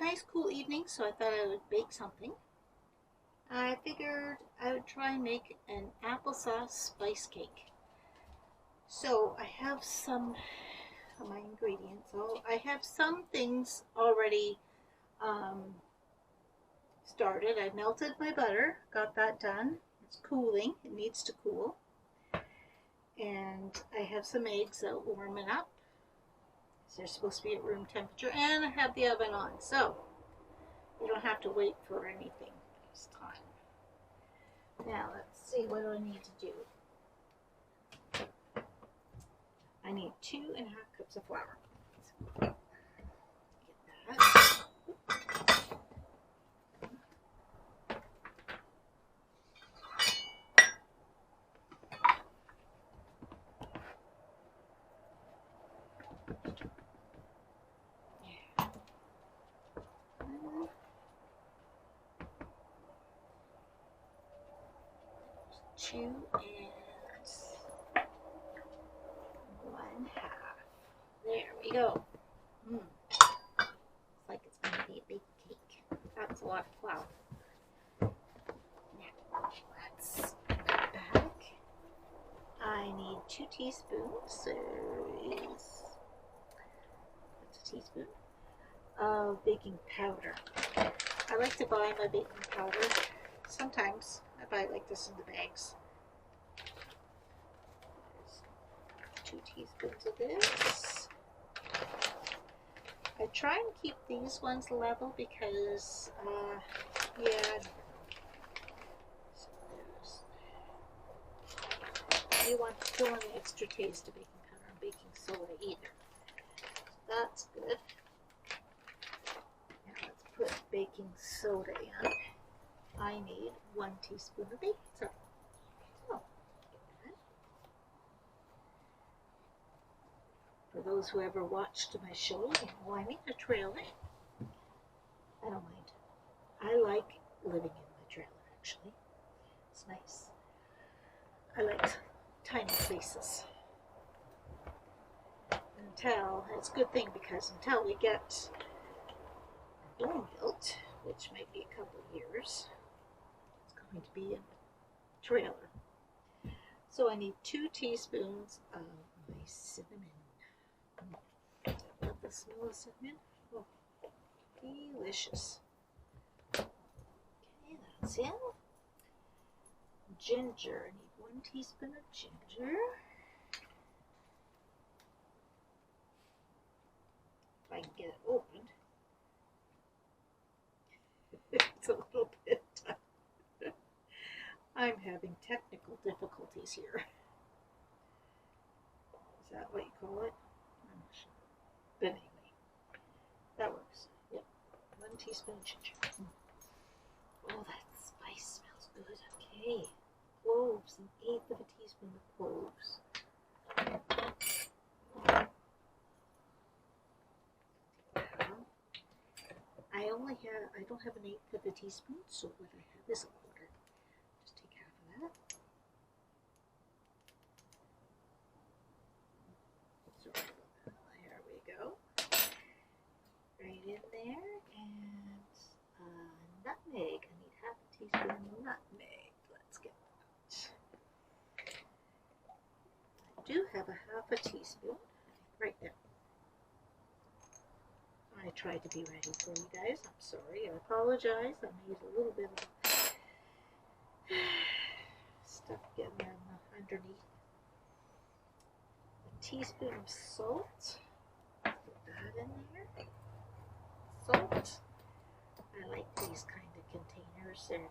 nice cool evening, so I thought I would bake something. I figured I would try and make an applesauce spice cake. So I have some of my ingredients. I have some things already um, started. I melted my butter, got that done. It's cooling, it needs to cool. And I have some eggs that will warm it up. They're supposed to be at room temperature, and I have the oven on, so you don't have to wait for anything this time. Now let's see, what do I need to do? I need 2.5 cups of flour. Get that. 2 and 1/2. There we go. Looks like it's going to be a big cake. That's a lot of flour. Now, let's go back. I need 2 teaspoons. That's a teaspoon of baking powder. I like to buy my baking powder. Sometimes I buy it like this in the bags. There's 2 teaspoons of this. I try and keep these ones level because, you don't want the extra taste of baking powder and baking soda either. So that's good. Now let's put baking soda in. I need 1 teaspoon of baking soda. So, for those who ever watched my shows, you know I'm in a trailer. I don't mind. I like living in my trailer, actually. It's nice. I like tiny places. It's a good thing because until we get a dome built, which might be a couple of years, going to be in a trailer. So I need 2 teaspoons of my cinnamon. I love the smell of cinnamon. Oh, delicious. Okay, that's in. Ginger. I need 1 teaspoon of ginger. If I can get it opened. It's a little bit tough. I'm having technical difficulties here. Is that what you call it? I'm not sure. But anyway, that works. Yep. 1 teaspoon of ginger. Oh, that spice smells good. Okay. Cloves, 1/8 of a teaspoon of cloves. I don't have 1/8 of a teaspoon, so what I have is a quarter. Just take half of that. Sorry about that. There we go. Right in there, and nutmeg. I need 1/2 teaspoon of nutmeg. Let's get that. I do have 1/2 teaspoon right there. I tried to be ready for you guys. I'm sorry. I apologize. I made a little bit of stuff getting underneath. A teaspoon of salt. Put that in there. Salt. I like these kind of containers. They're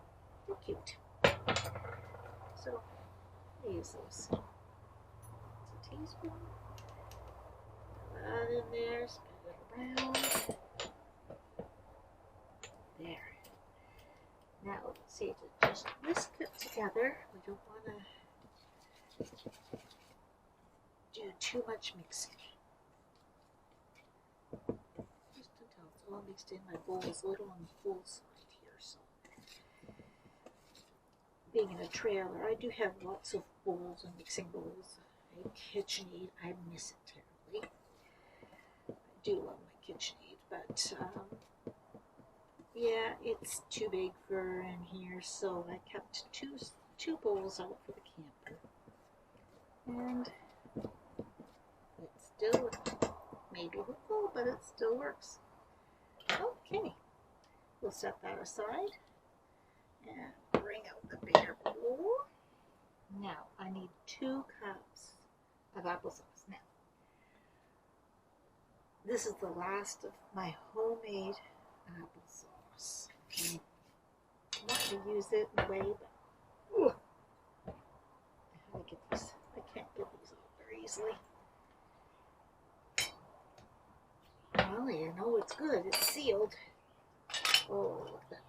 cute. So I use those. It's a teaspoon. Put that in there. Around there. Now let's see, to just whisk it together. We don't want to do too much mixing. Just until it's all mixed in. My bowl is a little on the full side here, so being in a trailer, I do have lots of bowls and mixing bowls. KitchenAid, I miss it terribly. Do love my KitchenAid, but Yeah, it's too big for in here, so I kept two bowls out for the camper. And it's still maybe full, but it still works. Okay, we'll set that aside and bring out the bigger bowl. Now I need 2 cups of applesauce. Now, this is the last of my homemade applesauce. Okay. I want to use it in a way, but how to get these? I can't get these out very easily. Well, you know it's good. It's sealed. Oh, look at that.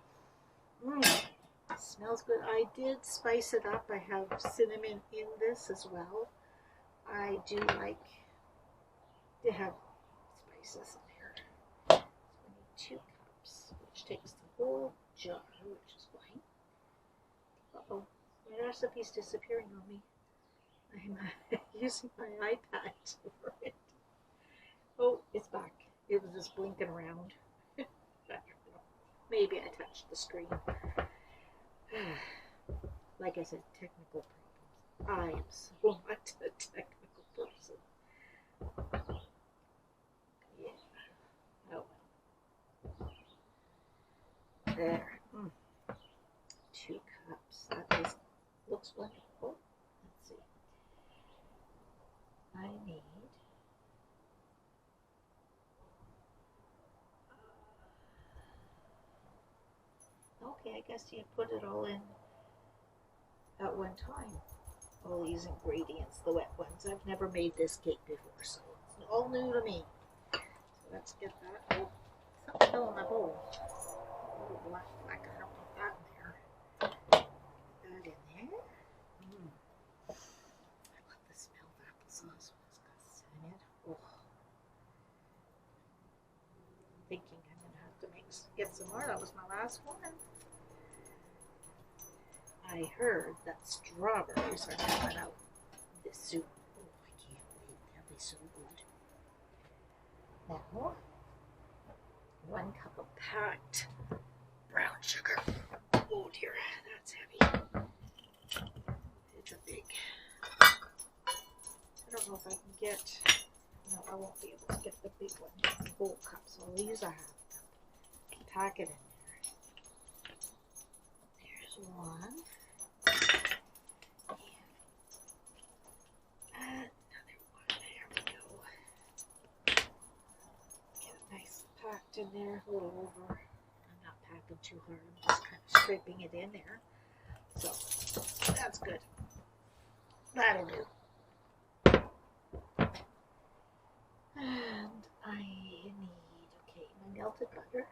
It smells good. I did spice it up. I have cinnamon in this as well. I do like to have spices in here. So we need 2 cups, which takes the whole jar, which is fine. Uh-oh, my recipe's disappearing on me. I'm using my iPad for it. Oh, it's back. It was just blinking around. Maybe I touched the screen. Like I said, technical problems. I am so much a technical person. Yeah. Oh well. There. 2 cups. That is, looks wonderful. Let's see. I need okay, I guess you put it all in at one time. All these ingredients, the wet ones. I've never made this cake before, so it's all new to me. So let's get that. Oh, something fell in my bowl. Oh, black, I don't want that in there. Put that in there. I love the smell of applesauce when it's got cinnamon in it. Oh. Thinking I'm going to have to get some more. That was my last one. I heard that strawberries are coming out this soon. Oh, I can't wait. They'll be so good. Now, 1 cup of packed brown sugar. Oh dear, that's heavy. It's a big. I don't know if I can get. No, I won't be able to get the big one. The whole cup, so I'll use a 1/2 cup. Pack it in there. There's 1. In there, a little over. I'm not packing too hard. I'm just kind of scraping it in there. So that's good. That'll do. And I need, okay, my melted butter.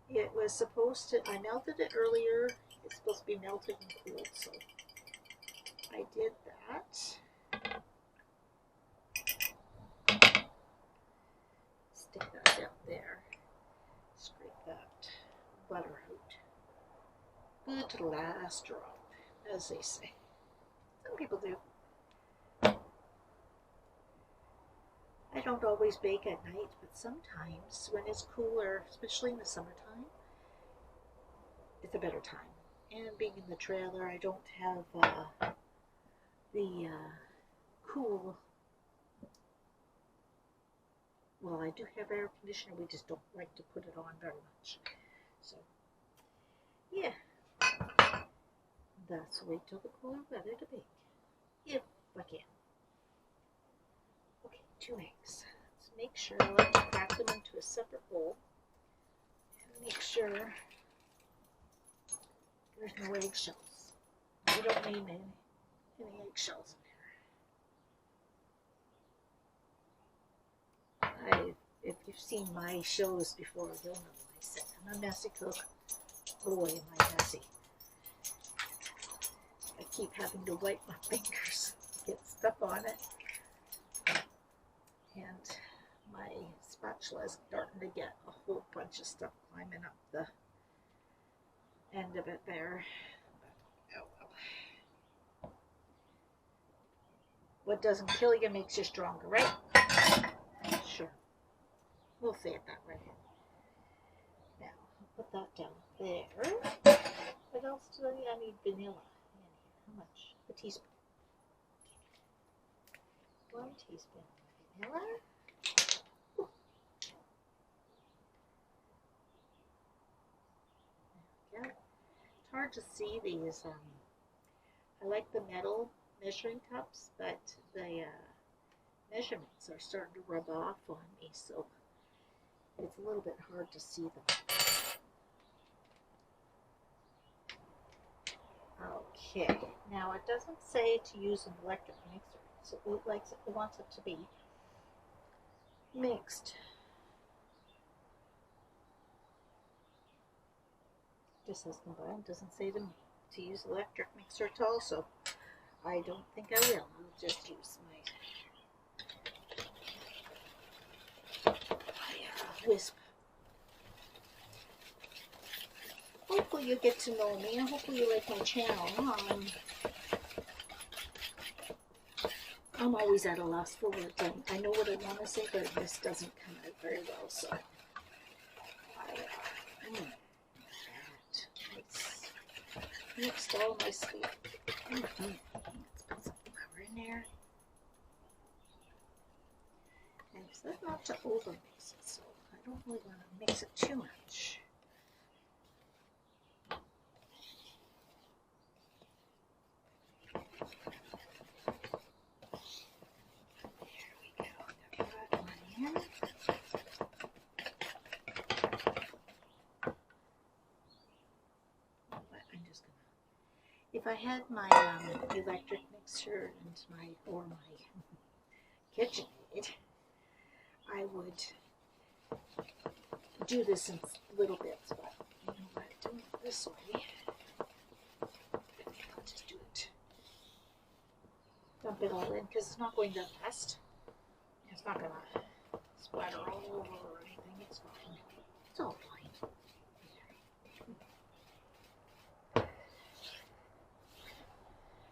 It was supposed to, I melted it earlier. It's supposed to be melted and cooled, so I did that. Stick that down there. Scrape that butter out. Good last drop, as they say. Some people do. I don't always bake at night, but sometimes when it's cooler, especially in the summertime, it's a better time. And being in the trailer, I don't have the cool. Well, I do have air conditioner, we just don't like to put it on very much. So, yeah. That's wait till the cooler weather to bake. If I can. Okay, 2 eggs. Let's make sure I like to crack them into a separate bowl. And make sure there's no eggshells. We don't need any eggshells in there. If you've seen my shows before, you'll know I said I'm a messy cook. Boy, am I messy. I keep having to wipe my fingers, get stuff on it. And my spatula is starting to get a whole bunch of stuff climbing up the end of it there. But, oh well. What doesn't kill you makes you stronger, right? Sure. We'll say it that way. Now, put that down there. What else do I need? I need vanilla. How much? A teaspoon. 1 teaspoon of vanilla. Yeah. It's hard to see these. I like the metal measuring cups, but the measurements are starting to rub off on me, so it's a little bit hard to see them. Okay, now it doesn't say to use an electric mixer, so it wants it to be mixed. It just says combined, doesn't say to use electric mixer at all, so I don't think I will. I'll just use my whisk. Hopefully you get to know me, and hopefully you like my channel. I'm always at a loss for words. I know what I want to say, but this doesn't come out very well, so mixed all my sweet. Let's put some flour in there. And it says not to over mix it, so I don't really want to mix it too much. If I had my electric mixer and my KitchenAid, I would do this in little bits, but you know what, doing it this way, I'll just do it. Dump it all in, because it's not going that fast. It's not going to splatter all over or anything. It's fine. It's all fine.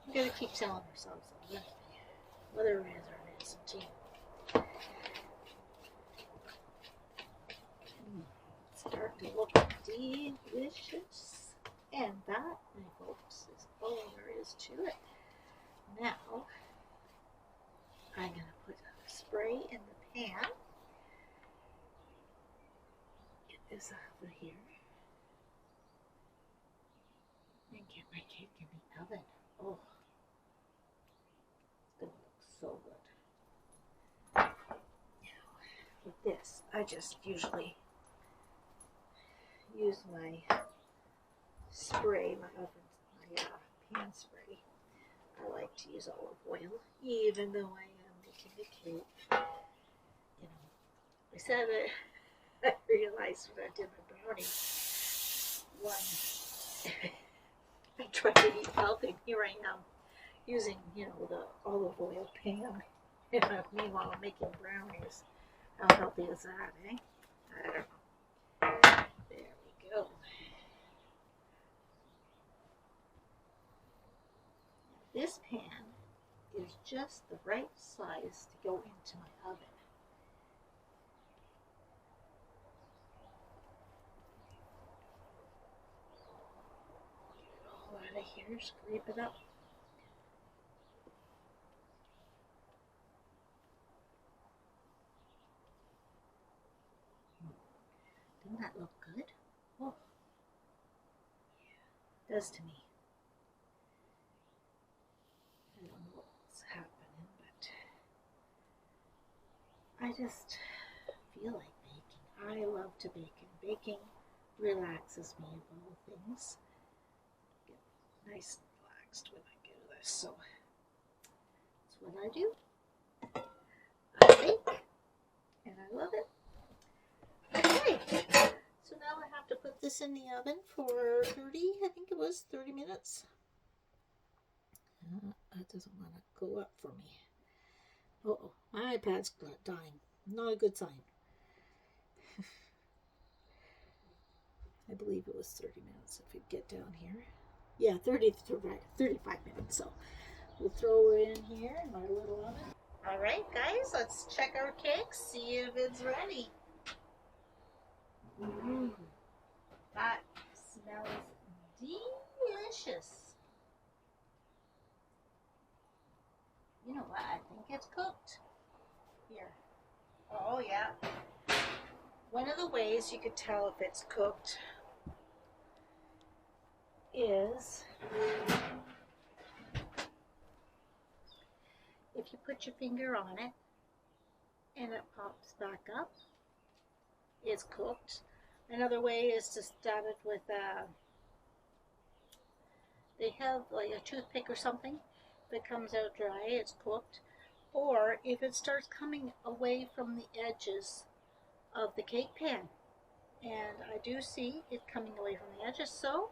We gotta keep telling ourselves that whether it is or it isn't. It's starting to look delicious, and that, my folks, is all there is to it. Now, I'm gonna put a spray in the pan. Get this out of here, and get my cake in the oven. Oh. So good. Now, with this, I just usually use my spray, my pan spray. I like to use olive oil, even though I am making a cake. You know, I said it. I realized when I did my brownie, I tried to eat healthy. Here I am. Using, the olive oil pan. Meanwhile, I'm making brownies. How healthy is that, eh? I don't know. There we go. This pan is just the right size to go into my oven. Get it all out of here, scrape it up. Doesn't that look good? Oh, yeah, it does to me. I don't know what's happening, but I just feel like baking. I love to bake, and baking relaxes me of all things. I get nice and relaxed when I do this, so that's what I do. I bake, and I love it. Okay, so now I have to put this in the oven for 30 minutes. That doesn't want to go up for me. Uh-oh, my iPad's dying. Not a good sign. I believe it was 30 minutes if we get down here. Yeah, 35 minutes, so we'll throw it in here in my little oven. All right, guys, let's check our cake, see if it's ready. That edges. You know what? I think it's cooked. Here. Oh, yeah. One of the ways you could tell if it's cooked is if you put your finger on it and it pops back up, it's cooked. Another way is to stab it with they have like a toothpick or something that comes out dry, it's cooked. Or if it starts coming away from the edges of the cake pan, and I do see it coming away from the edges, so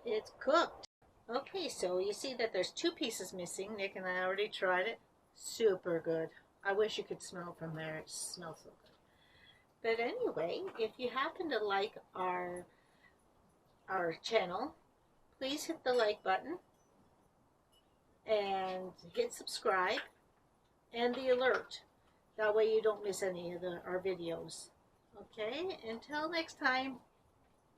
it's cooked. Okay, so you see that there's 2 pieces missing. Nick and I already tried it. Super good. I wish you could smell from there. It smells so good. But anyway, if you happen to like our channel, please hit the like button and hit subscribe and the alert. That way you don't miss any of our videos. Okay, until next time.